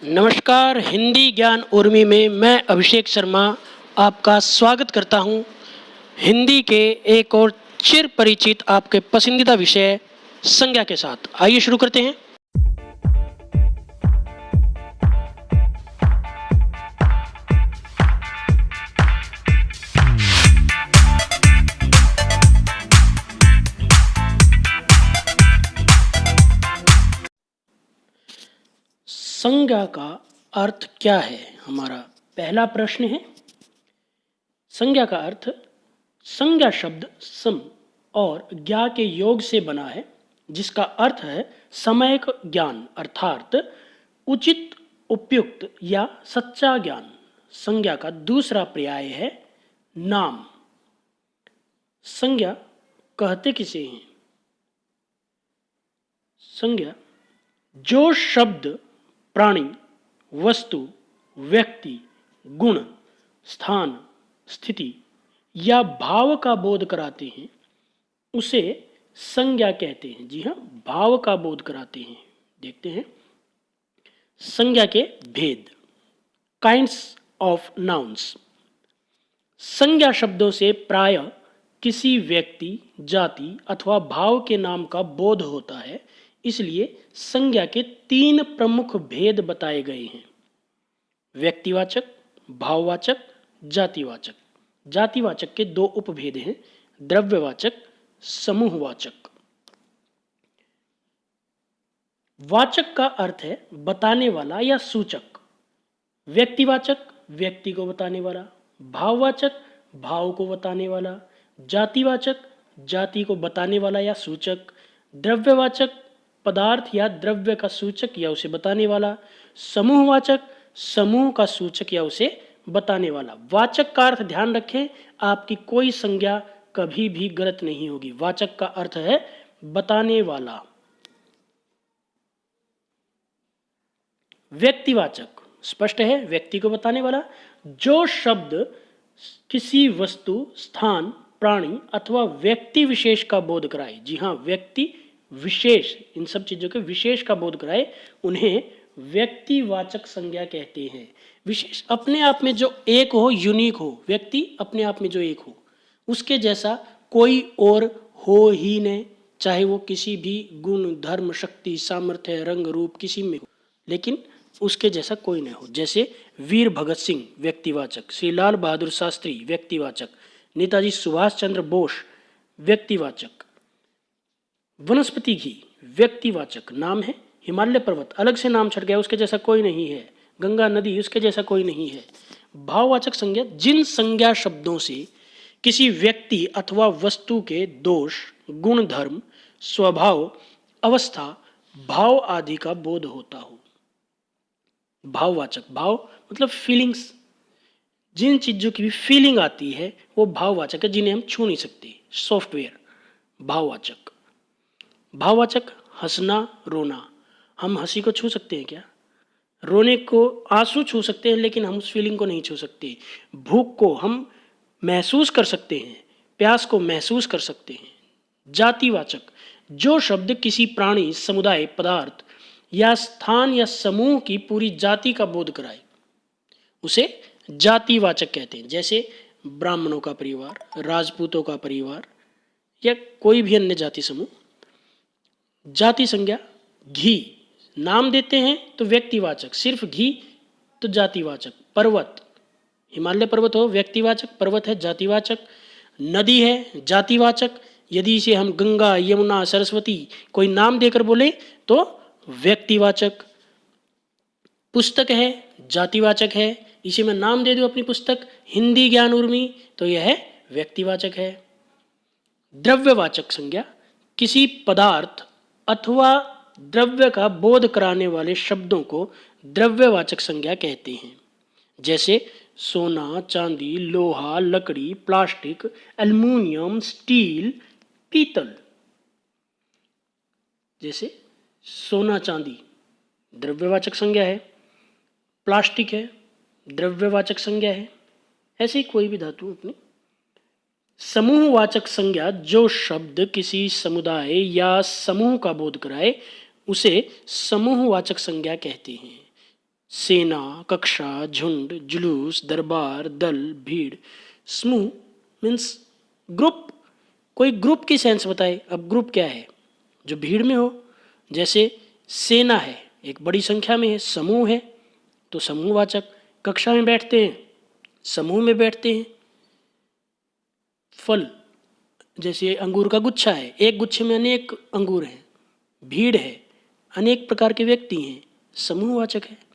नमस्कार, हिंदी ज्ञान उर्मी में मैं अभिषेक शर्मा आपका स्वागत करता हूं। हिंदी के एक और चिर परिचित आपके पसंदीदा विषय संज्ञा के साथ आइए शुरू करते हैं। संज्ञा का अर्थ क्या है, हमारा पहला प्रश्न है। संज्ञा का अर्थ, संज्ञा शब्द सम और ज्ञा के योग से बना है, जिसका अर्थ है समयक ज्ञान अर्थात उचित, उपयुक्त या सच्चा ज्ञान। संज्ञा का दूसरा पर्याय है नाम। संज्ञा कहते किसे हैं? संज्ञा जो शब्द प्राणी, वस्तु, व्यक्ति, गुण, स्थान, स्थिति या भाव का बोध कराते हैं उसे संज्ञा कहते हैं। जी हाँ, भाव का बोध कराते हैं। देखते हैं संज्ञा के भेद। Kinds of nouns. संज्ञा शब्दों से प्राय किसी व्यक्ति, जाति अथवा भाव के नाम का बोध होता है, इसलिए संज्ञा के 3 प्रमुख भेद बताए गए हैं: व्यक्तिवाचक, भाववाचक, जातिवाचक। जातिवाचक के 2 उपभेद हैं: द्रव्यवाचक, समूहवाचक। वाचक का अर्थ है बताने वाला या सूचक। व्यक्तिवाचक व्यक्ति को बताने वाला, भाववाचक भाव को बताने वाला, जातिवाचक जाति को बताने वाला या सूचक, द्रव्यवाचक पदार्थ या द्रव्य का सूचक या उसे बताने वाला, समूहवाचक समूह का सूचक या उसे बताने वाला। वाचक का अर्थ ध्यान रखें, आपकी कोई संज्ञा कभी भी गलत नहीं होगी। वाचक का अर्थ है बताने वाला। व्यक्तिवाचक स्पष्ट है, व्यक्ति को बताने वाला। जो शब्द किसी वस्तु, स्थान, प्राणी अथवा व्यक्ति विशेष का बोध कराए, जी हाँ, व्यक्ति विशेष, इन सब चीजों के विशेष का बोध कराए, उन्हें व्यक्तिवाचक संज्ञा कहते हैं। विशेष अपने आप में जो एक हो, यूनिक हो, व्यक्ति अपने आप में जो एक हो, उसके जैसा कोई और हो ही नहीं, चाहे वो किसी भी गुण, धर्म, शक्ति, सामर्थ्य, रंग, रूप किसी में हो, लेकिन उसके जैसा कोई नहीं हो। जैसे वीर भगत सिंह व्यक्तिवाचक, श्री लाल बहादुर शास्त्री व्यक्तिवाचक, नेताजी सुभाष चंद्र बोस व्यक्तिवाचक। वनस्पति घी व्यक्तिवाचक नाम है। हिमालय पर्वत अलग से नाम छट गया, उसके जैसा कोई नहीं है। गंगा नदी उसके जैसा कोई नहीं है। भाववाचक संज्ञा जिन संज्ञा शब्दों से किसी व्यक्ति अथवा वस्तु के दोष, गुण, धर्म, स्वभाव, अवस्था, भाव आदि का बोध होता हो। भाववाचक, भाव मतलब फीलिंग्स, जिन चीजों की भी फीलिंग आती है वो भाववाचक है, जिन्हें हम छू नहीं सकते। सॉफ्टवेयर भाववाचक। भाववाचक हंसना, रोना, हम हंसी को छू सकते हैं क्या? रोने को, आंसू छू सकते हैं, लेकिन हम उस फीलिंग को नहीं छू सकते। भूख को हम महसूस कर सकते हैं, प्यास को महसूस कर सकते हैं। जातिवाचक जो शब्द किसी प्राणी, समुदाय, पदार्थ या स्थान या समूह की पूरी जाति का बोध कराए उसे जातिवाचक कहते हैं। जैसे ब्राह्मणों का परिवार, राजपूतों का परिवार या कोई भी अन्य जाति समूह। जाति संज्ञा घी नाम देते हैं तो व्यक्तिवाचक, सिर्फ घी तो जातिवाचक। पर्वत, हिमालय पर्वत हो व्यक्तिवाचक, पर्वत है जातिवाचक। नदी है जातिवाचक, यदि इसे हम गंगा, यमुना, सरस्वती कोई नाम देकर बोले तो व्यक्तिवाचक। पुस्तक है जातिवाचक है, इसे मैं नाम दे दूं अपनी पुस्तक हिंदी ज्ञान उर्मी तो यह है व्यक्तिवाचक है। द्रव्यवाचक संज्ञा किसी पदार्थ अथवा द्रव्य का बोध कराने वाले शब्दों को द्रव्यवाचक संज्ञा कहते हैं। जैसे सोना, चांदी, लोहा, लकड़ी, प्लास्टिक, एल्युमिनियम, स्टील, पीतल। जैसे सोना, चांदी द्रव्यवाचक संज्ञा है, प्लास्टिक है द्रव्यवाचक संज्ञा है। ऐसे ही कोई भी धातु अपनी। समूहवाचक संज्ञा जो शब्द किसी समुदाय या समूह का बोध कराए उसे समूहवाचक संज्ञा कहते हैं। सेना, कक्षा, झुंड, जुलूस, दरबार, दल, भीड़। समूह मीन्स ग्रुप, कोई ग्रुप की सेंस बताए। अब ग्रुप क्या है? जो भीड़ में हो, जैसे सेना है, एक बड़ी संख्या में है। समूह है तो समूहवाचक। कक्षा में बैठते हैं, समूह में बैठते हैं। फल, जैसे अंगूर का गुच्छा है, एक गुच्छे में अनेक अंगूर हैं। भीड़ है, अनेक प्रकार के व्यक्ति हैं, समूहवाचक है।